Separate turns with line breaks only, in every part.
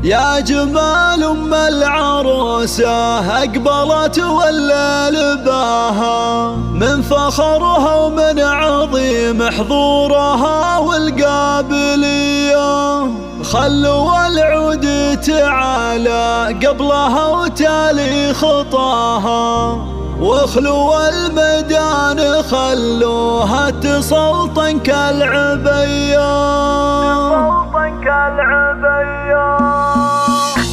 يا جمال أم العروسة أقبلت والليل باها، من فخرها ومن عظيم حضورها والقابلية. خلوا العود تعالى قبلها وتالي خطاها، واخلوا الميدان خلوها تسلطن كالعبية.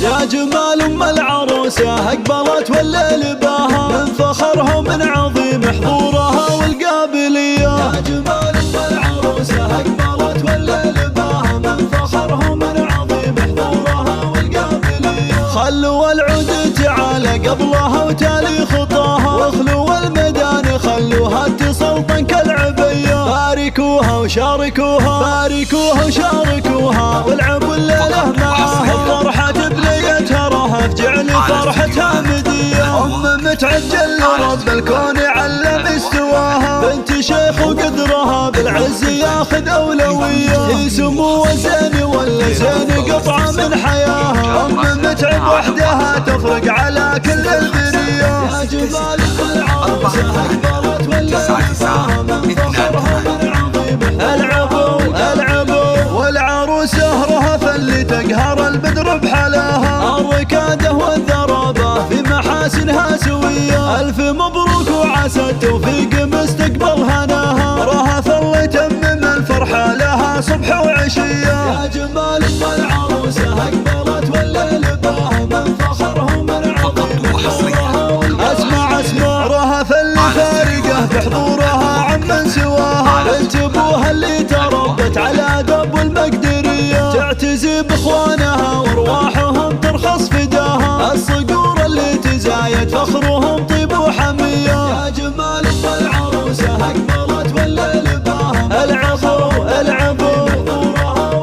يا جمال أم العروسة أقبلت والليل باها، من فخرها ومن عظيم حضورها والقابلية. يا جمال أم العروسة أقبلت والليل باها، من فخرها ومن عظيم حضورها والقابلية. خلوا العود تعالى قبلها وتالي خطاها، واخلوا الميدان خلوها تسلطن كالعبية. باركوها وشاركوها، باركوها وشاركوها، والعبوا الليلة معاها. فرحة بنيتها رهف جعل فرحتها مدية. متعجل رب الكون علم استواها، بنت شيخ وقدرها بالعز ياخذ أولوية. هي سمو زين ولا زين قطعة من حياها، متعب وحدها تفرق على كل البرية. يا جمال العروسة أقبلت والليل باها، من فخرها من عظيم. العبوا العبوا والعروسة رهف اللي تقهر البدر بحلاها. الركادة والذرابة في محاسنها سوية، ألف مبروك وعسى التوفيق مستقبل هناها. رهف الله يتمم الفرحة لها صبح وعشية. يا جمال أم العروسة أقبلت والليل باها، من فخرها ومن عظيم حضورها. اسمع اسمع رهف اللي فارقه بحضورها عمن سواها، بنت ابوها اللي تربت على دب المقدرية. تعتزي باخوانها وارواحهم ترخص فداها، الصقور اللي تزايد فخرهم طيب وحمية. يا جمال أم العروسة أقبلت والليل باها، العبوا العبوا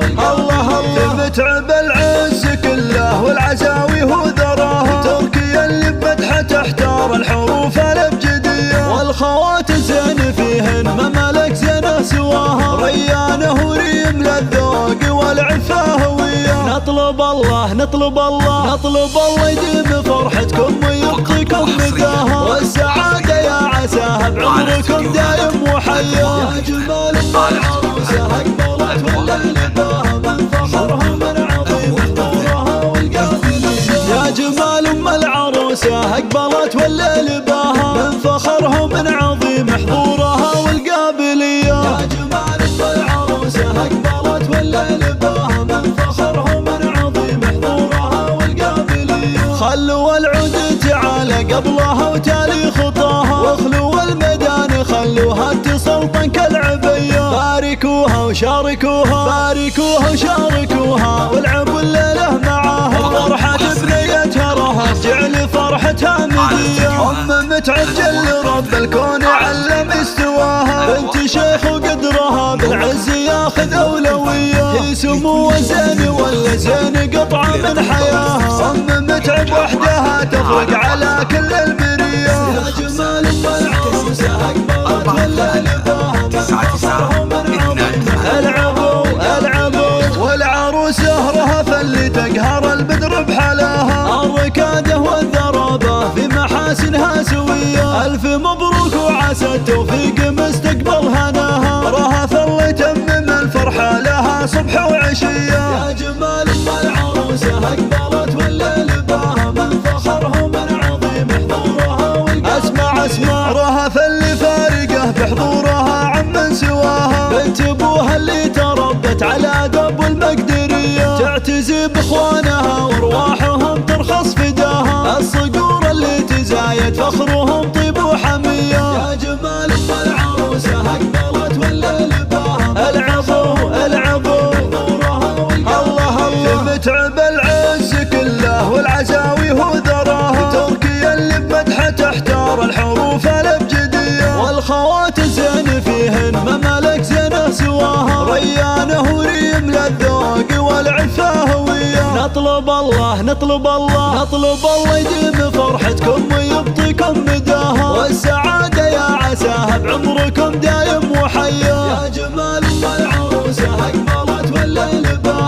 الله الله. متعب العز كله والعزاوي هو ذراها، تركيا اللي بمدحه تحتار الحروف الابجدية. والخوات زين فيهن ممالك زينه سواها، ريانه وريم للذوق والعفه هوية. نطلب الله نطلب الله نطلب الله يديم فرحتكم ويبقيكم مداها، والسعادة يا عساها بعمركم دايم وحيا. يا جمال أم العروسة أقبلت والليل باها، من فخرها ومن عظيم حضورها والقابلية. يا جمال أم العروسة أقبلت والليل باها، من فخرها ومن عظيم حضورها والقابلية. يا جمال أم العروسة أقبلت والليل باها، من فخرها ومن عظيم حضورها والقابلية. خلوا العود تعالى قبلها وتالي خطاها، واخلوا الميدان خلوها تسلطن كالعبية. باركوها وشاركوها، باركوها وشاركوها، والعبوا الليلة معاها. فرحة بنيتها رهف جعل فرحتها مدية. متعجل رب الكون علم استواها، بنت شيخ وقدرها بالعز ياخذ أولوية. هي سمو زين ولا زين قطعة من حياها، متعب وحدها تفرق على كل البرية. يا جمال أم العروسة أقبلت والليل باها، من فخرها ومن عظيم. العبوا العبوا والعروسة رهف اللي تقهر البدر بحلاها. الركادة والذرابة في محاسنها سوية، ألف مبروك وعسى التوفيق مستقبل هناها. رهف الله يتمم الفرحة لها صبح وعشية. يا جمال أم العروسة أقبلت والليل باها، من فخرها ومن عظيم حضورها والقابلية. اسمع اسمع رهف اللي فارقه بحضورها عمن سواها، بنت ابوها اللي تربت على دب المقدرية. تعتزي باخوانها وارواحهم ترخص فداها، الصقور اللي تزايد فخرهم طيب وحمية. يا جمال أم العروسة أقبلت والليل باها، العبوا العبوا الله الله. متعب العز كله والعزاوي هو ذراها، تركيا اللي بمدحه تحتار الحروف الابجدية. والخوات زين فيهن ممالك زينه سواها، ريانه وريم للذوق والعفه هوية. نطلب الله نطلب الله نطلب الله يديم فرحتكم ويبقيكم مداها، والسعادة يا عساها بعمركم دايم وحيا. يا جمال أم العروسة أقبلت والليل باها،